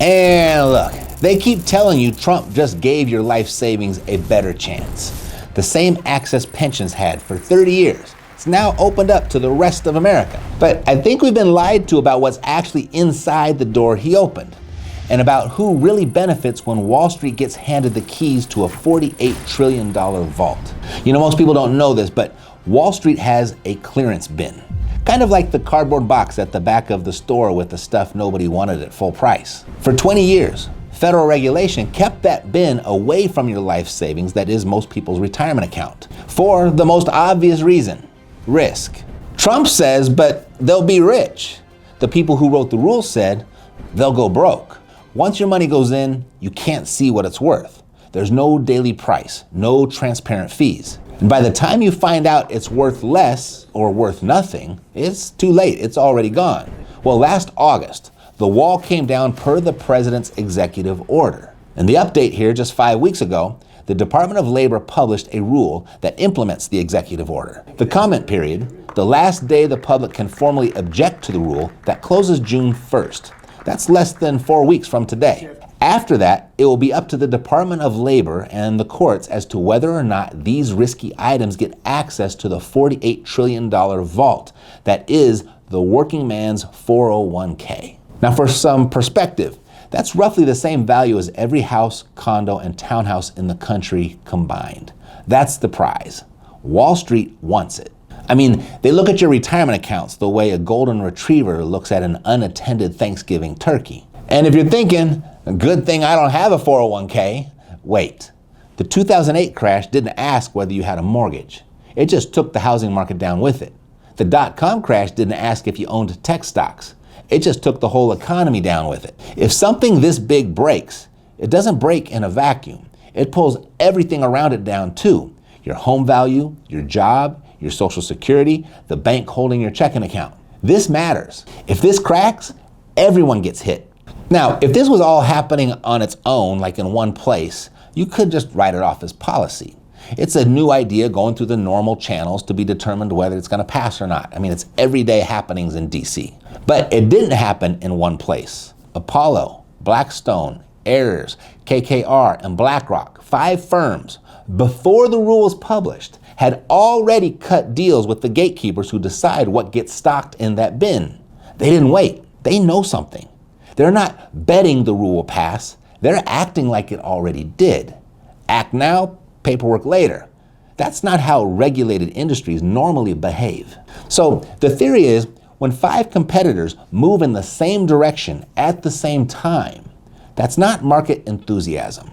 And look, they keep telling you Trump just gave your life savings a better chance. The same access pensions had for 30 years. It's now opened up to the rest of America. But I think we've been lied to about what's actually inside the door he opened, and about who really benefits when Wall Street gets handed the keys to a $48 trillion vault. You know, most people don't know this, but Wall Street has a clearance bin. Kind of like the cardboard box at the back of the store with the stuff nobody wanted at full price. For 20 years, federal regulation kept that bin away from your life savings, that is most people's retirement account, for the most obvious reason: risk. Trump says, but they'll be rich. The people who wrote the rules said, they'll go broke. Once your money goes in, you can't see what it's worth. There's no daily price, no transparent fees. And by the time you find out it's worth less or worth nothing, it's too late, it's already gone. Well, last August, the wall came down per the president's executive order. And the update here, just 5 weeks ago, the Department of Labor published a rule that implements the executive order. The comment period, the last day the public can formally object to the rule, that closes June 1st. That's less than 4 weeks from today. After that, it will be up to the Department of Labor and the courts as to whether or not these risky items get access to the $48 trillion vault that is the working man's 401k. Now, for some perspective, that's roughly the same value as every house, condo, and townhouse in the country combined. That's the prize. Wall Street wants it. I mean, they look at your retirement accounts the way a golden retriever looks at an unattended Thanksgiving turkey. And if you're thinking, good thing I don't have a 401k, wait. The 2008 crash didn't ask whether you had a mortgage. It just took the housing market down with it. The dot-com crash didn't ask if you owned tech stocks. It just took the whole economy down with it. If something this big breaks, it doesn't break in a vacuum. It pulls everything around it down too. Your home value, your job, your Social Security, the bank holding your checking account. This matters. If this cracks, everyone gets hit. Now, if this was all happening on its own, like in one place, you could just write it off as policy. It's a new idea going through the normal channels to be determined whether it's going to pass or not. I mean, it's everyday happenings in DC. But it didn't happen in one place. Apollo, Blackstone, Ayers, KKR, and BlackRock, 5 firms, before the rule was published, had already cut deals with the gatekeepers who decide what gets stocked in that bin. They didn't wait. They know something. They're not betting the rule will pass. They're acting like it already did. Act now, paperwork later. That's not how regulated industries normally behave. So the theory is, when 5 competitors move in the same direction at the same time, that's not market enthusiasm.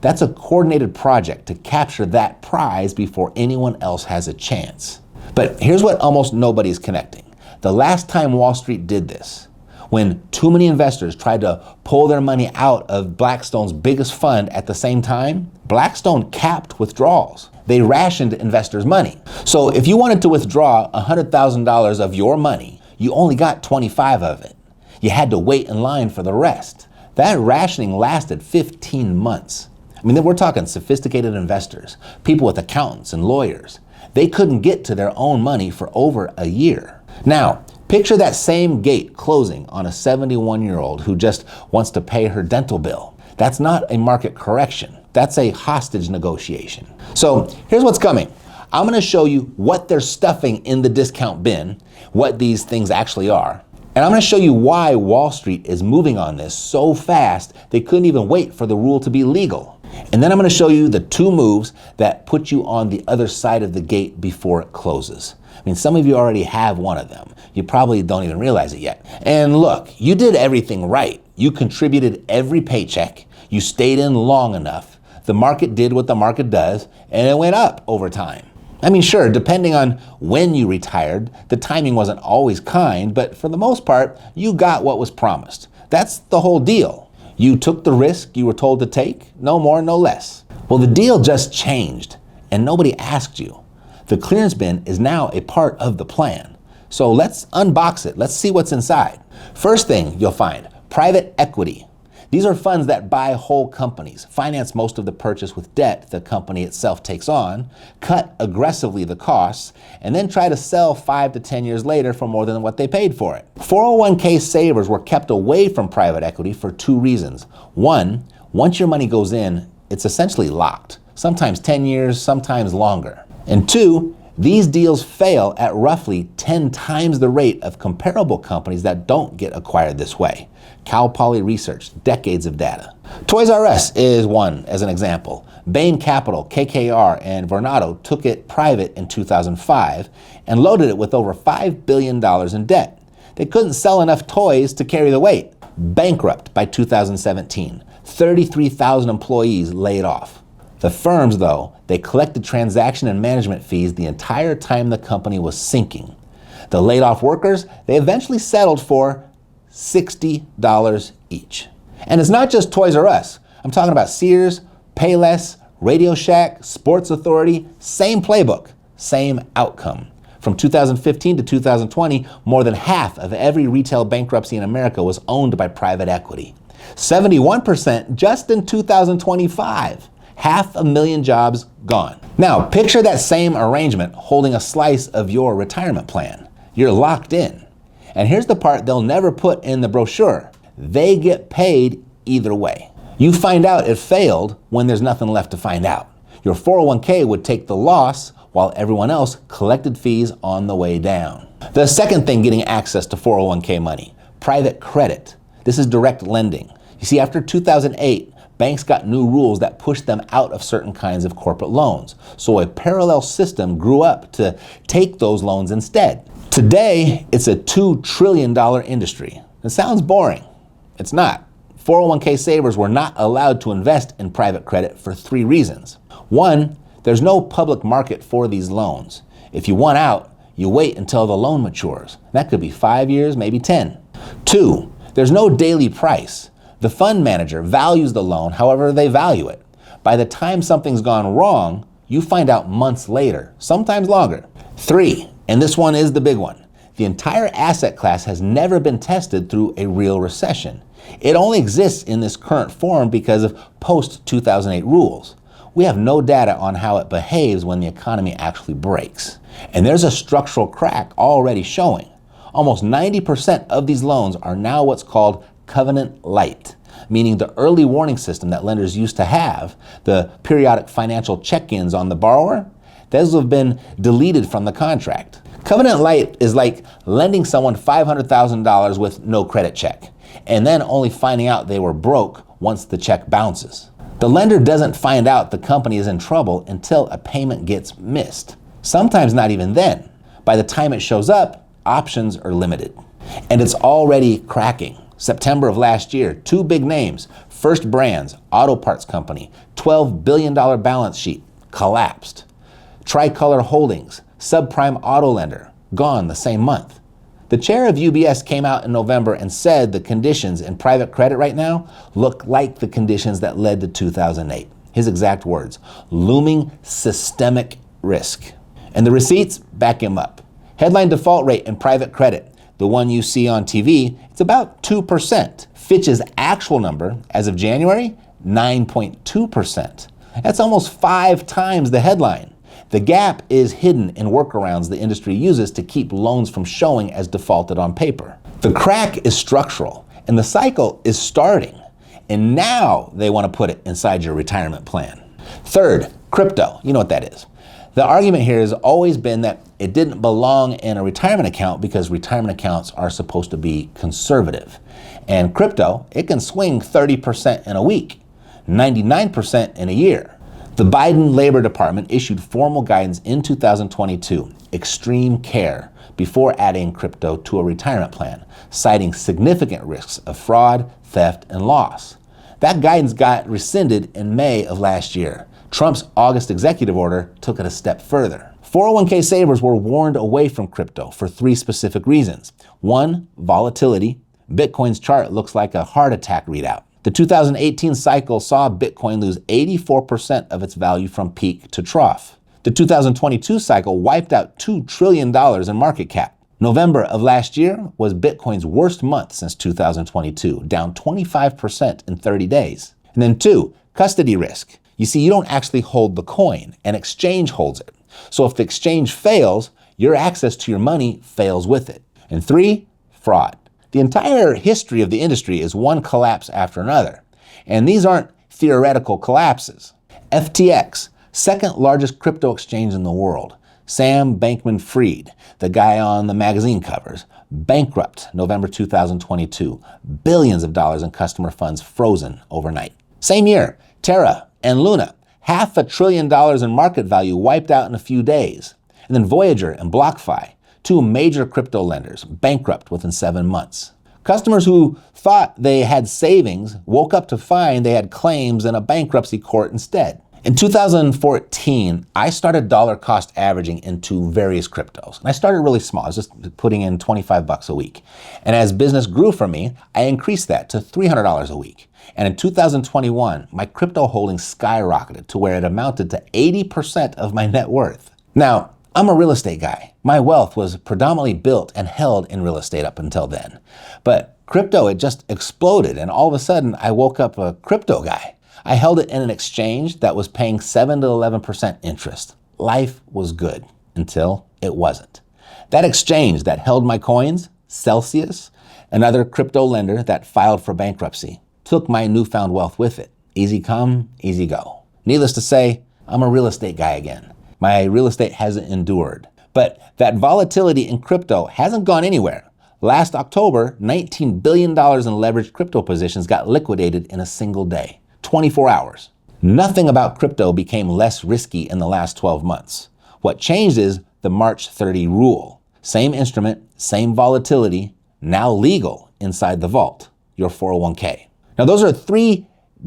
That's a coordinated project to capture that prize before anyone else has a chance. But here's what almost nobody's connecting. The last time Wall Street did this, when too many investors tried to pull their money out of Blackstone's biggest fund at the same time, Blackstone capped withdrawals. They rationed investors' money. So if you wanted to withdraw $100,000 of your money, you only got 25 of it. You had to wait in line for the rest. That rationing lasted 15 months. I mean, we're talking sophisticated investors, people with accountants and lawyers. They couldn't get to their own money for over a year. Now, picture that same gate closing on a 71-year-old who just wants to pay her dental bill. That's not a market correction. That's a hostage negotiation. So here's what's coming. I'm going to show you what they're stuffing in the discount bin, what these things actually are. And I'm going to show you why Wall Street is moving on this so fast they couldn't even wait for the rule to be legal. And then I'm going to show you the 2 moves that put you on the other side of the gate before it closes. I mean, some of you already have one of them. You probably don't even realize it yet. And look, you did everything right. You contributed every paycheck. You stayed in long enough. The market did what the market does, and it went up over time. I mean, sure, depending on when you retired, the timing wasn't always kind, but for the most part, you got what was promised. That's the whole deal. You took the risk you were told to take, no more, no less. Well, the deal just changed, and nobody asked you. The clearance bin is now a part of the plan. So let's unbox it. Let's see what's inside. First thing you'll find, private equity. These are funds that buy whole companies, finance most of the purchase with debt the company itself takes on, cut aggressively the costs, and then try to sell 5 to 10 years later for more than what they paid for it. 401k savers were kept away from private equity for 2 reasons. One, once your money goes in, it's essentially locked, sometimes 10 years, sometimes longer. And 2, these deals fail at roughly 10 times the rate of comparable companies that don't get acquired this way. Cal Poly Research, decades of data. Toys R Us is one as an example. Bain Capital, KKR, and Vornado took it private in 2005 and loaded it with over $5 billion in debt. They couldn't sell enough toys to carry the weight. Bankrupt by 2017. 33,000 employees laid off. The firms, though, they collected transaction and management fees the entire time the company was sinking. The laid off workers, they eventually settled for $60 each. And it's not just Toys R Us. I'm talking about Sears, Payless, Radio Shack, Sports Authority, same playbook, same outcome. From 2015 to 2020, more than half of every retail bankruptcy in America was owned by private equity. 71% just in 2025. 500,000 jobs gone. Now, picture that same arrangement holding a slice of your retirement plan. You're locked in. And here's the part they'll never put in the brochure. They get paid either way. You find out it failed when there's nothing left to find out. Your 401k would take the loss while everyone else collected fees on the way down. The second thing getting access to 401k money, private credit. This is direct lending. You see, after 2008, banks got new rules that pushed them out of certain kinds of corporate loans. So a parallel system grew up to take those loans instead. Today, it's a $2 trillion industry. It sounds boring. It's not. 401k savers were not allowed to invest in private credit for 3 reasons. 1, there's no public market for these loans. If you want out, you wait until the loan matures. That could be 5 years, maybe 10. 2, there's no daily price. The fund manager values the loan however they value it. By the time something's gone wrong, you find out months later, sometimes longer. 3, and this one is the big one. The entire asset class has never been tested through a real recession. It only exists in this current form because of post-2008 rules. We have no data on how it behaves when the economy actually breaks. And there's a structural crack already showing. Almost 90% of these loans are now what's called covenant light, meaning the early warning system that lenders used to have, the periodic financial check-ins on the borrower, those have been deleted from the contract. Covenant light is like lending someone $500,000 with no credit check, and then only finding out they were broke once the check bounces. The lender doesn't find out the company is in trouble until a payment gets missed. Sometimes not even then. By the time it shows up, options are limited. And it's already cracking. September of last year, 2 big names, First Brands, auto parts company, $12 billion balance sheet, collapsed. Tricolor Holdings, subprime auto lender, gone the same month. The chair of UBS came out in November and said the conditions in private credit right now look like the conditions that led to 2008. His exact words, looming systemic risk. And the receipts back him up. Headline default rate in private credit, the one you see on TV, it's about 2%. Fitch's actual number, as of January, 9.2%. That's almost 5 times the headline. The gap is hidden in workarounds the industry uses to keep loans from showing as defaulted on paper. The crack is structural, and the cycle is starting. And now they want to put it inside your retirement plan. Third, crypto. You know what that is. The argument here has always been that it didn't belong in a retirement account because retirement accounts are supposed to be conservative. And crypto, it can swing 30% in a week, 99% in a year. The Biden Labor Department issued formal guidance in 2022, extreme care, before adding crypto to a retirement plan, citing significant risks of fraud, theft, and loss. That guidance got rescinded in May of last year. Trump's August executive order took it a step further. 401k savers were warned away from crypto for 3 specific reasons. 1, volatility. Bitcoin's chart looks like a heart attack readout. The 2018 cycle saw Bitcoin lose 84% of its value from peak to trough. The 2022 cycle wiped out $2 trillion in market cap. November of last year was Bitcoin's worst month since 2022, down 25% in 30 days. And then 2, custody risk. You see, you don't actually hold the coin, an exchange holds it. So if the exchange fails, your access to your money fails with it. And 3, fraud. The entire history of the industry is one collapse after another. And these aren't theoretical collapses. FTX, second largest crypto exchange in the world. Sam Bankman-Fried, the guy on the magazine covers, bankrupt November 2022. Billions of dollars in customer funds frozen overnight. Same year, Terra and Luna, $500 billion in market value wiped out in a few days. And then Voyager and BlockFi, 2 major crypto lenders, bankrupt within 7 months. Customers who thought they had savings woke up to find they had claims in a bankruptcy court instead. In 2014, I started dollar cost averaging into various cryptos. And I started really small. I was just putting in $25 a week. And as business grew for me, I increased that to $300 a week. And in 2021, my crypto holdings skyrocketed to where it amounted to 80% of my net worth. Now, I'm a real estate guy. My wealth was predominantly built and held in real estate up until then. But crypto, it just exploded. And all of a sudden, I woke up a crypto guy. I held it in an exchange that was paying 7 to 11% interest. Life was good until it wasn't. That exchange that held my coins, Celsius, another crypto lender that filed for bankruptcy, took my newfound wealth with it. Easy come, easy go. Needless to say, I'm a real estate guy again. My real estate hasn't endured. But that volatility in crypto hasn't gone anywhere. Last October, $19 billion in leveraged crypto positions got liquidated in a single day. 24 hours. Nothing about crypto became less risky in the last 12 months. What changed is the March 30 rule. Same instrument, same volatility, now legal inside the vault, your 401k. Now those are 3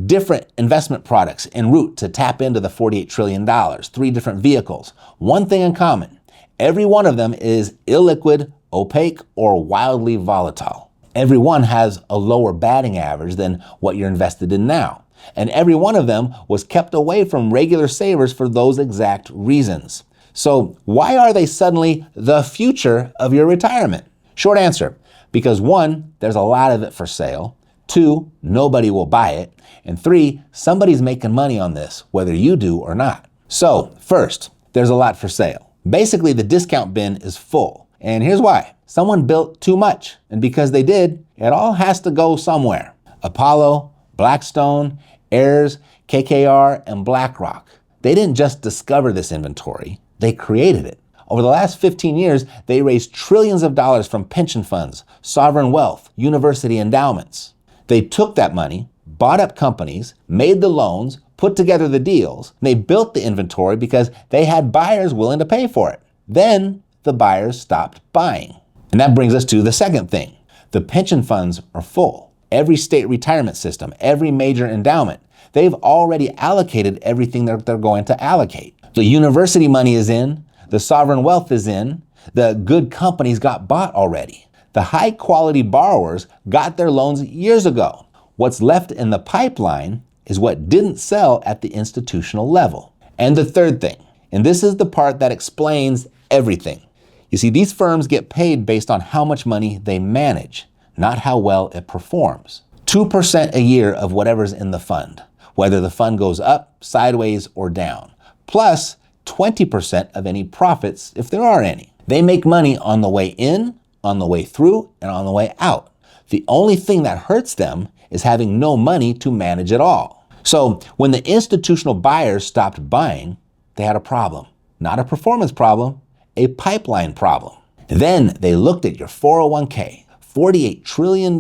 different investment products en route to tap into the $48 trillion, 3 different vehicles. One thing in common, every one of them is illiquid, opaque, or wildly volatile. Every one has a lower batting average than what you're invested in now. And every one of them was kept away from regular savers for those exact reasons. So why are they suddenly the future of your retirement? Short answer, because 1, there's a lot of it for sale. 2, nobody will buy it. And 3, somebody's making money on this, whether you do or not. So first, there's a lot for sale. Basically, the discount bin is full. And here's why. Someone built too much. And because they did, it all has to go somewhere. Apollo, Blackstone, Heirs, KKR, and BlackRock. They didn't just discover this inventory, they created it. Over the last 15 years, they raised trillions of dollars from pension funds, sovereign wealth, university endowments. They took that money, bought up companies, made the loans, put together the deals. They built the inventory because they had buyers willing to pay for it. Then the buyers stopped buying. And that brings us to the second thing. The pension funds are full. Every state retirement system, every major endowment, they've already allocated everything that they're going to allocate. The university money is in, the sovereign wealth is in, the good companies got bought already. The high quality borrowers got their loans years ago. What's left in the pipeline is what didn't sell at the institutional level. And the third thing, and this is the part that explains everything. You see, these firms get paid based on how much money they manage, not how well it performs. 2% a year of whatever's in the fund, whether the fund goes up, sideways, or down, plus 20% of any profits if there are any. They make money on the way in, on the way through, and on the way out. The only thing that hurts them is having no money to manage it all. So when the institutional buyers stopped buying, they had a problem. Not a performance problem, a pipeline problem. Then they looked at your 401k, $48 trillion,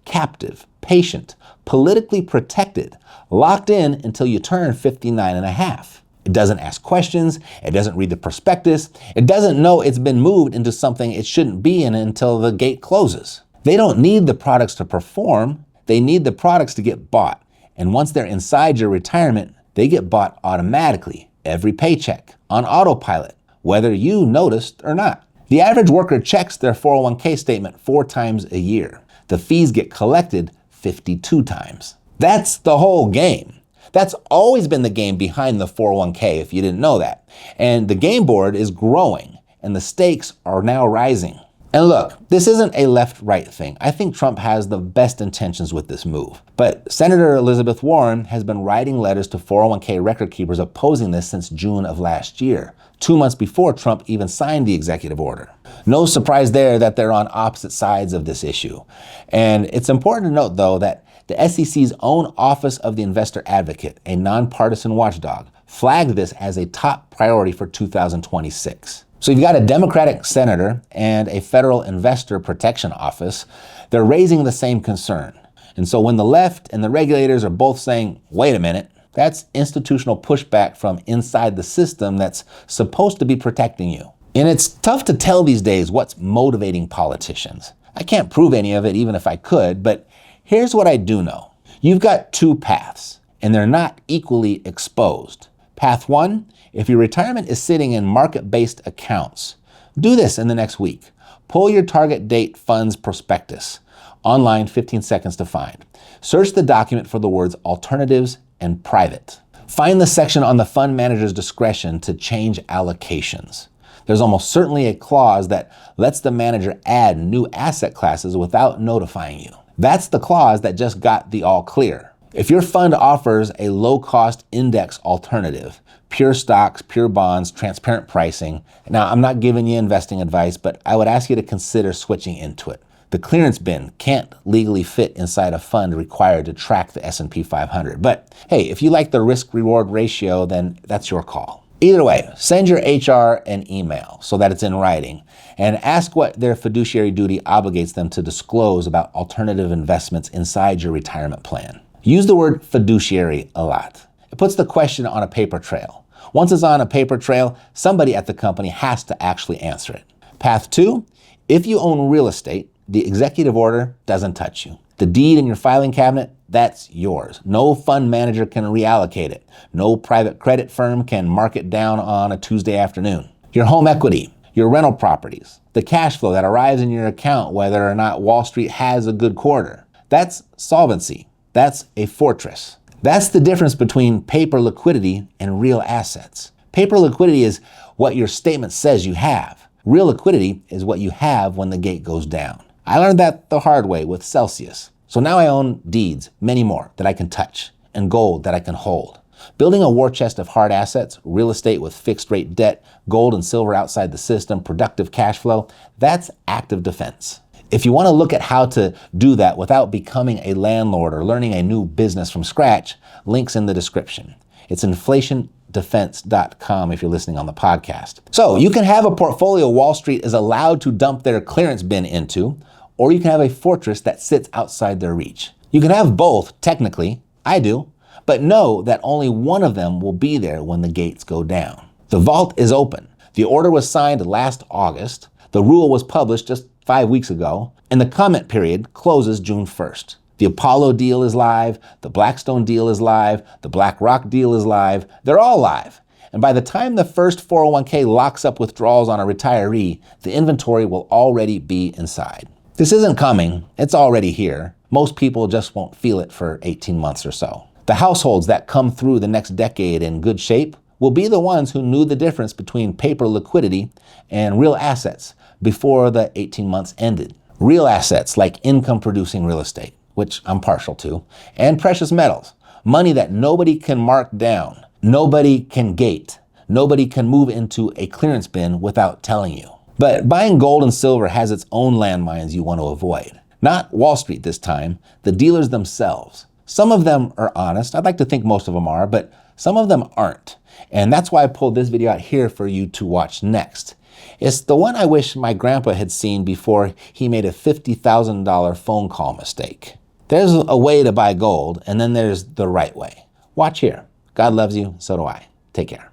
captive, patient, politically protected, locked in until you turn 59 and a half. It doesn't ask questions, it doesn't read the prospectus, it doesn't know it's been moved into something it shouldn't be in until the gate closes. They don't need the products to perform, they need the products to get bought. And once they're inside your retirement, they get bought automatically, every paycheck, on autopilot, whether you noticed or not. The average worker checks their 401k statement 4 times a year. The fees get collected 52 times. That's the whole game. That's always been the game behind the 401k, if you didn't know that. And the game board is growing, and the stakes are now rising. And look, this isn't a left-right thing. I think Trump has the best intentions with this move. But Senator Elizabeth Warren has been writing letters to 401k record keepers opposing this since June of last year, 2 months before Trump even signed the executive order. No surprise there that they're on opposite sides of this issue. And it's important to note, though, that the SEC's own Office of the Investor Advocate, a nonpartisan watchdog, flagged this as a top priority for 2026. So you've got a Democratic senator and a federal investor protection office. They're raising the same concern. And so when the left and the regulators are both saying, wait a minute, that's institutional pushback from inside the system that's supposed to be protecting you. And it's tough to tell these days what's motivating politicians. I can't prove any of it even if I could, but here's what I do know. You've got two paths, and they're not equally exposed. Path one, if your retirement is sitting in market-based accounts, do this in the next week. Pull your target date funds prospectus. Online, 15 seconds to find. Search the document for the words alternatives and private. Find the section on the fund manager's discretion to change allocations. There's almost certainly a clause that lets the manager add new asset classes without notifying you. That's the clause that just got the all clear. If your fund offers a low-cost index alternative, pure stocks, pure bonds, transparent pricing, now I'm not giving you investing advice, but I would ask you to consider switching into it. The clearance bin can't legally fit inside a fund required to track the S&P 500. But hey, if you like the risk-reward ratio, then that's your call. Either way, send your HR an email so that it's in writing and ask what their fiduciary duty obligates them to disclose about alternative investments inside your retirement plan. Use the word fiduciary a lot. It puts the question on a paper trail. Once it's on a paper trail, somebody at the company has to actually answer it. Path two, if you own real estate, the executive order doesn't touch you. The deed in your filing cabinet, that's yours. No fund manager can reallocate it. No private credit firm can mark it down on a Tuesday afternoon. Your home equity, your rental properties, the cash flow that arrives in your account whether or not Wall Street has a good quarter, that's solvency. That's a fortress. That's the difference between paper liquidity and real assets. Paper liquidity is what your statement says you have. Real liquidity is what you have when the gate goes down. I learned that the hard way with Celsius. So now I own deeds, many more, that I can touch, and gold that I can hold. Building a war chest of hard assets, real estate with fixed rate debt, gold and silver outside the system, productive cash flow, that's active defense. If you want to look at how to do that without becoming a landlord or learning a new business from scratch, links in the description. It's inflationdefense.com if you're listening on the podcast. So you can have a portfolio Wall Street is allowed to dump their clearance bin into, or you can have a fortress that sits outside their reach. You can have both, technically. I do. But know that only one of them will be there when the gates go down. The vault is open. The order was signed last August. The rule was published just 5 weeks ago, and the comment period closes June 1st. The Apollo deal is live, the Blackstone deal is live, the BlackRock deal is live. They're all live. And by the time the first 401k locks up withdrawals on a retiree, the inventory will already be inside. This isn't coming, it's already here. Most people just won't feel it for 18 months or so. The households that come through the next decade in good shape will be the ones who knew the difference between paper liquidity and real assets before the 18 months ended. Real assets like income-producing real estate, which I'm partial to, and precious metals, money that nobody can mark down, nobody can gate, nobody can move into a clearance bin without telling you. But buying gold and silver has its own landmines you want to avoid. Not Wall Street this time, the dealers themselves. Some of them are honest, I'd like to think most of them are, but some of them aren't. And that's why I pulled this video out here for you to watch next. It's the one I wish my grandpa had seen before he made a $50,000 phone call mistake. There's a way to buy gold, and then there's the right way. Watch here. God loves you, so do I. Take care.